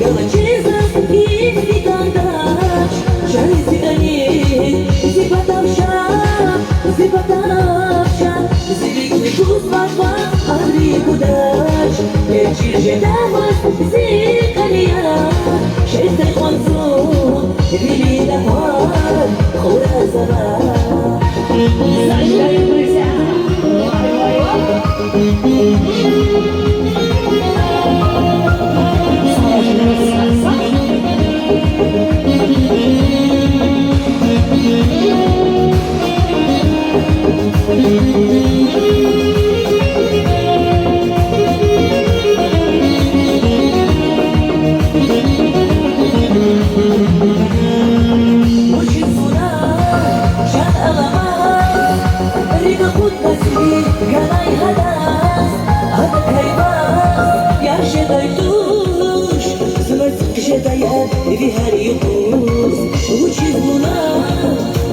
Jesus i cantać, że zigani, zipatavsha, zivik kusmatva, adri kudać, ecirje davas zikania, şeste konsu, vili da par, khorazava. Zajдай друзья, Her yıldız uçuş buna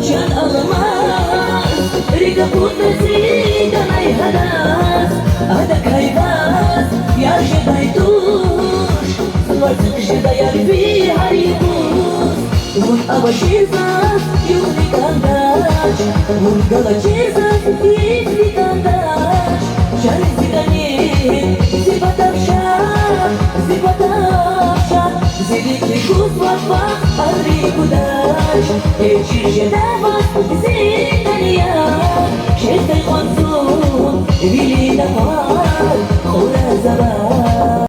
can alamaz Riga putasi danay hadas Ada kaydas yaşaday duş Sıvarsın şedayar bir her yıldız Mun abaşizas yuni kandaş Mun galacizas yini kandaş Şari zidani zipatavşa Zivik kusmatva, adri kudać, ecirje davas